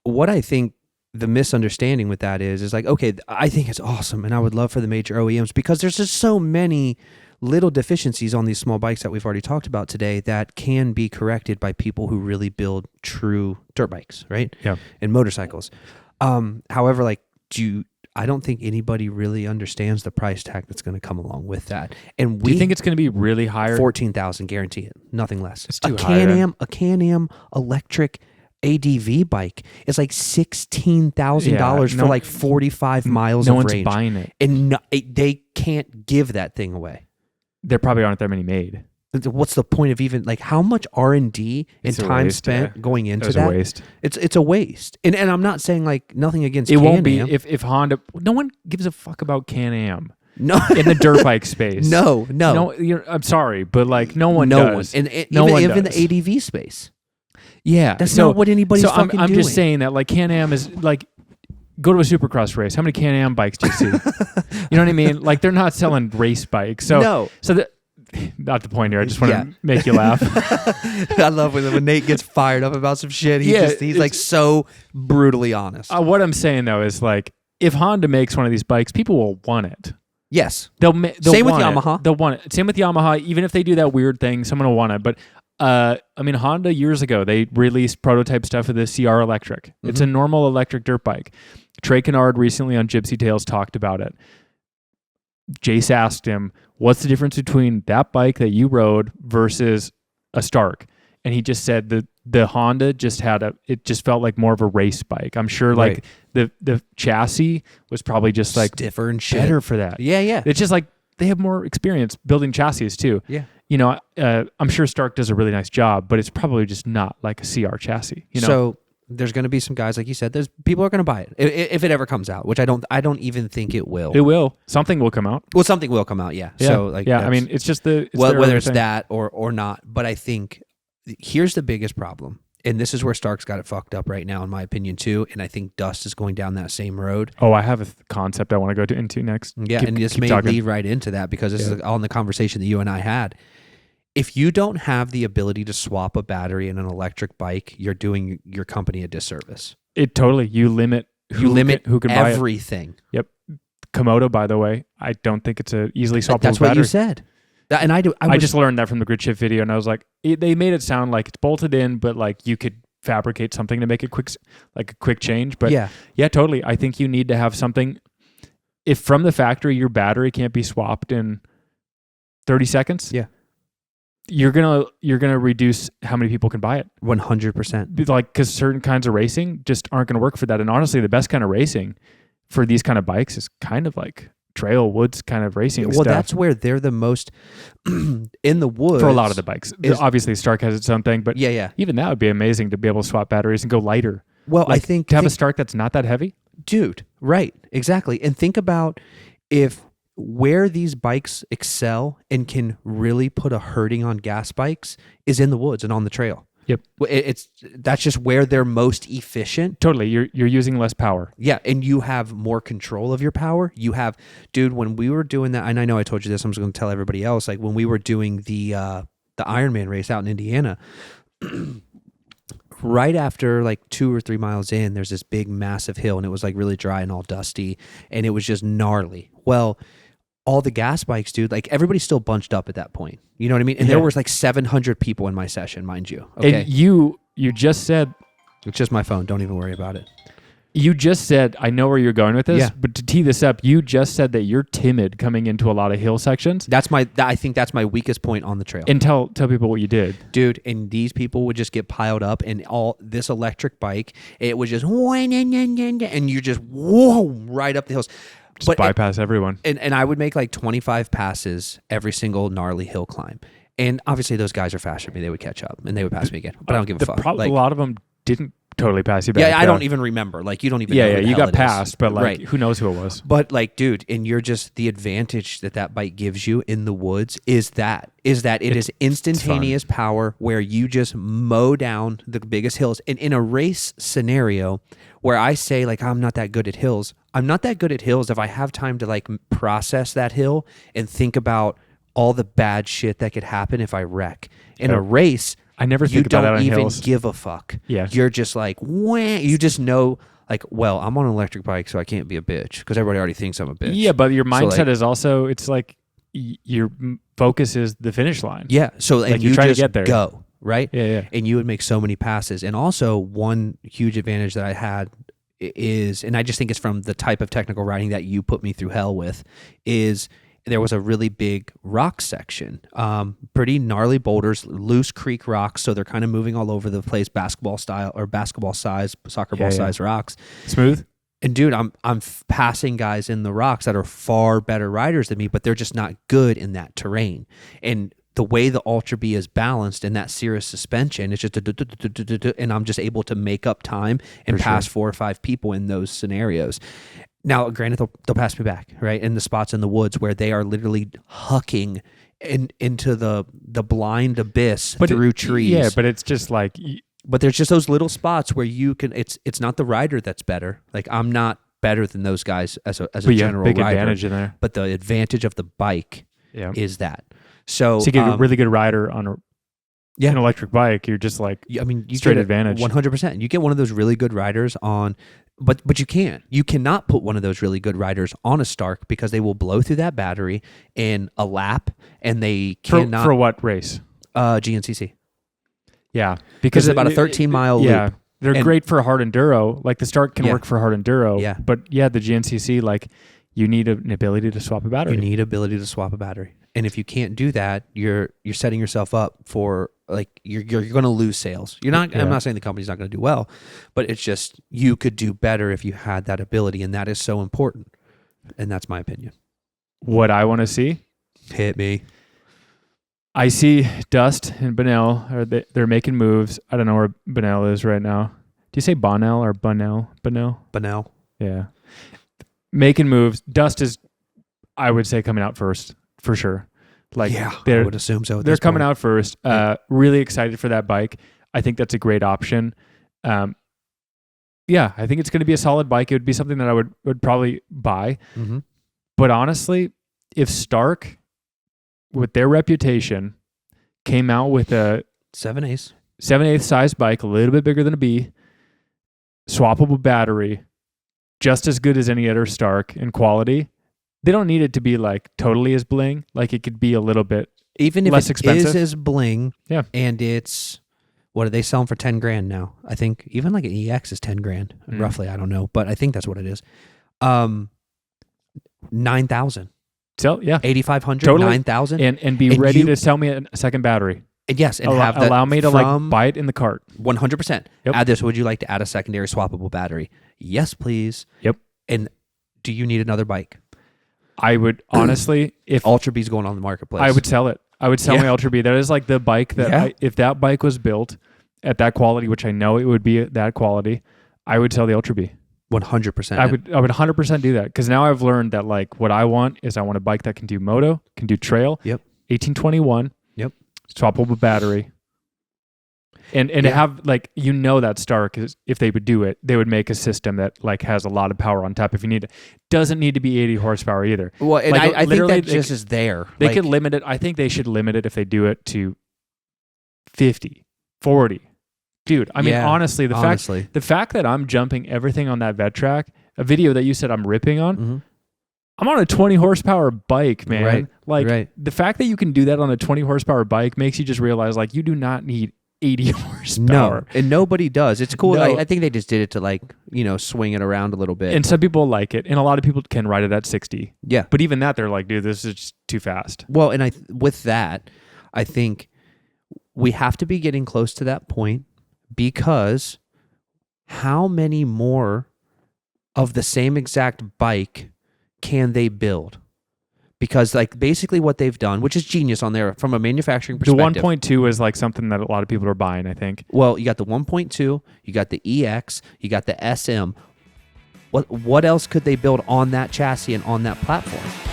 what I think the misunderstanding with that is like, okay, I think it's awesome and I would love for the major OEMs because there's just so many little deficiencies on these small bikes that we've already talked about today that can be corrected by people who really build true dirt bikes, right? Yeah. And motorcycles. However, like, I don't think anybody really understands the price tag that's going to come along with that. And Do you think it's going to be really higher? 14,000, guarantee it, nothing less. It's too high. then. A Can-Am electric ADV bike is like $16,000 for like 45 miles of range. No one's buying it. And they can't give that thing away. There probably aren't that many made. What's the point of even, like, how much R&D and time spent going into that? It's a waste. It's a waste. And I'm not saying, like, nothing against It Can-Am. won't be if Honda. No one gives a fuck about Can-Am. No. In the dirt bike space. No. I'm sorry, but like no one does. And even the ADV space. Yeah. That's not what anybody's fucking doing. I'm just saying that like Can-Am is like, go to a Supercross race. How many Can-Am bikes do you see? You know what I mean? Like they're not selling race bikes. So not the point here. I just want to make you laugh. I love when Nate gets fired up about some shit. He's like so brutally honest. What I'm saying though is like, if Honda makes one of these bikes, people will want it. Yes. They'll Same with Yamaha. They'll want it. Same with Yamaha. Even if they do that weird thing, someone will want it. But I mean, Honda years ago, they released prototype stuff of the CR Electric. Mm-hmm. It's a normal electric dirt bike. Trey Kennard recently on Gypsy Tales talked about it. Jace asked him, what's the difference between that bike that you rode versus a Stark? And he just said that the Honda just it just felt like more of a race bike. I'm sure like the chassis was probably just like stiffer and shit. Better for that. Yeah. It's just like they have more experience building chassis too. Yeah. You know, I'm sure Stark does a really nice job, but it's probably just not like a CR chassis. You know? So there's going to be some guys, like you said, people are going to buy it if it ever comes out, which I don't even think it will. It will. Something will come out. Well, something will come out. Yeah. So like, I mean, it's just whether it's that or not. But I think here's the biggest problem, and this is where Stark's got it fucked up right now, in my opinion too. And I think Dust is going down that same road. Oh, I have a concept I want to go into next. Yeah, and this may lead right into that because this is all in the conversation that you and I had. If you don't have the ability to swap a battery in an electric bike, you're doing your company a disservice. You limit who can buy it. Everything. Yep. Komodo, by the way, I don't think it's a easily swappable That's battery. what you said. And I just learned that from the grid shift video, and I was like, they made it sound like it's bolted in, but like you could fabricate something to make it a quick change. But yeah, totally. I think you need to have something. If from the factory your battery can't be swapped in 30 seconds, you're gonna reduce how many people can buy it. 100%. Like, because certain kinds of racing just aren't going to work for that. And honestly, the best kind of racing for these kind of bikes is kind of like trail woods kind of racing stuff. Well, that's where they're the most in the woods for a lot of the bikes. Obviously, Stark has its own thing, but even that would be amazing to be able to swap batteries and go lighter. Well, like, I think to have a Stark that's not that heavy, dude. Right, exactly. And think about where these bikes excel and can really put a hurting on gas bikes is in the woods and on the trail. Yep. That's just where they're most efficient. Totally. You're using less power. Yeah, and you have more control of your power. You have, dude, when we were doing that, and I know I told you this, I'm just going to tell everybody else, like when we were doing the Ironman race out in Indiana, right after like 2 or 3 miles in, there's this big massive hill, and it was like really dry and all dusty, and it was just gnarly. Well, all the gas bikes, dude, like everybody's still bunched up at that point. You know what I mean? And there was like 700 people in my session, mind you. Okay. And you just said... It's just my phone. Don't even worry about it. You just said, I know where you're going with this, but to tee this up, you just said that you're timid coming into a lot of hill sections. I think that's my weakest point on the trail. And tell people what you did. Dude, and these people would just get piled up, and all this electric bike, it was just, and you just, whoa, right up the hills. Just bypass everyone. And I would make like 25 passes every single gnarly hill climb. And obviously those guys are faster than me. They would catch up, and they would pass me again. But I don't give a fuck. A lot of them didn't totally pass you back. Yeah, I don't even remember. Like, you don't even know who the you hell got passed, but like, who knows who it was. But like, dude, and you're just, the advantage that bike gives you in the woods is that it is instantaneous power where you just mow down the biggest hills. And in a race scenario where I say, like, I'm not that good at hills, I'm not that good at hills if I have time to like process that hill and think about all the bad shit that could happen if I wreck. In a race, I never you think about that don't on even hills. give a fuck. Yeah. You're just like, wah. You just know, like, well, I'm on an electric bike, so I can't be a bitch because everybody already thinks I'm a bitch. Yeah, but your mindset like- is also, it's like your focus is the finish line. Yeah. So Like, and you're you trying to just get there. go, right? Yeah. And you would make so many passes. And also one huge advantage that I had is, and I just think it's from the type of technical riding that you put me through hell with, is there was a really big rock section, pretty gnarly boulders, loose creek rocks. So they're kind of moving all over the place, basketball style or basketball size, soccer ball size rocks. Smooth. And dude, I'm passing guys in the rocks that are far better riders than me, but they're just not good in that terrain. And the way the Ultra B is balanced in that Cirrus suspension, it's just and I'm just able to make up time and pass 4 or 5 people in those scenarios. Now, granted, they'll pass me back, right? In the spots in the woods where they are literally hucking into the blind abyss through trees. Yeah, but it's just like... But there's just those little spots where you can. It's not the rider that's better. Like, I'm not better than those guys as a general big rider. advantage in there. But the advantage of the bike is that. So you get a really good rider on an electric bike. You're just like, I mean, you straight get advantage. 100%. You get one of those really good riders on, but you can't. You cannot put one of those really good riders on a Stark because they will blow through that battery in a lap, and they cannot. For what race? GNCC. Yeah, because it's about a 13-mile loop. Yeah, they're great for hard enduro. Like the Stark can work for hard enduro. Yeah. But the GNCC, like, you need an ability to swap a battery. You need ability to swap a battery. And if you can't do that, you're setting yourself up for, like, you're going to lose sales. You're not. I'm not saying the company's not going to do well, but it's just you could do better if you had that ability, and that is so important. And that's my opinion. What I want to see, hit me. I see Dust and Benell. They're making moves. I don't know where Benell is right now. Do you say Bonnell or Bunnell? Benell. Yeah, making moves. Dust is, I would say, coming out first for sure. Like, I would assume so. They're coming out first. Really excited for that bike. I think that's a great option. I think it's going to be a solid bike. It would be something that I would probably buy. Mm-hmm. But honestly, if Stark, with their reputation, came out with a 7/8 size bike, a little bit bigger than a B, swappable battery, just as good as any other Stark in quality. They don't need it to be like totally as bling. Like, it could be a little bit even if less it expensive. is as bling. Yeah, and it's, what are they selling for $10,000 now? I think even like an EX is $10,000 roughly. I don't know, but I think that's what it is. 9,000. So yeah, 8,500, totally. 9,000, and be ready to sell me a second battery. And yes, and allow me to like buy it in the cart. 100%. Yep. Add this. Would you like to add a secondary swappable battery? Yes, please. Yep. And do you need another bike? I would honestly, if Ultra B's going on the marketplace, I would sell it. I would sell my Ultra B. That is like the bike that if that bike was built at that quality, which I know it would be at that quality, I would sell the Ultra B. 100%. I would 100% do that, because now I've learned that, like, what I want is I want a bike that can do moto, can do trail. Yep. 1821. Yep. Swappable battery. And have, like, that Stark is, if they would do it, they would make a system that, like, has a lot of power on top if you need it. Doesn't need to be 80 horsepower either. Well, and like, I think that just is there. They could limit it. I think they should limit it if they do it to 50, 40. Dude, I mean, honestly, the fact that I'm jumping everything on that vet track, a video that you said I'm ripping on, I'm on a 20 horsepower bike, man. Right. Like, the fact that you can do that on a 20 horsepower bike makes you just realize, like, you do not need 80 horsepower. No, and nobody does. It's cool. No. I think they just did it to, like, swing it around a little bit. And some people like it, and a lot of people can ride it at 60. Yeah. But even that, they're like, dude, this is just too fast. Well, and with that, I think we have to be getting close to that point, because how many more of the same exact bike can they build? Because, like, basically what they've done, which is genius on there from a manufacturing perspective. The 1.2 is like something that a lot of people are buying, I think. Well, you got the 1.2, you got the EX, you got the SM. What else could they build on that chassis and on that platform?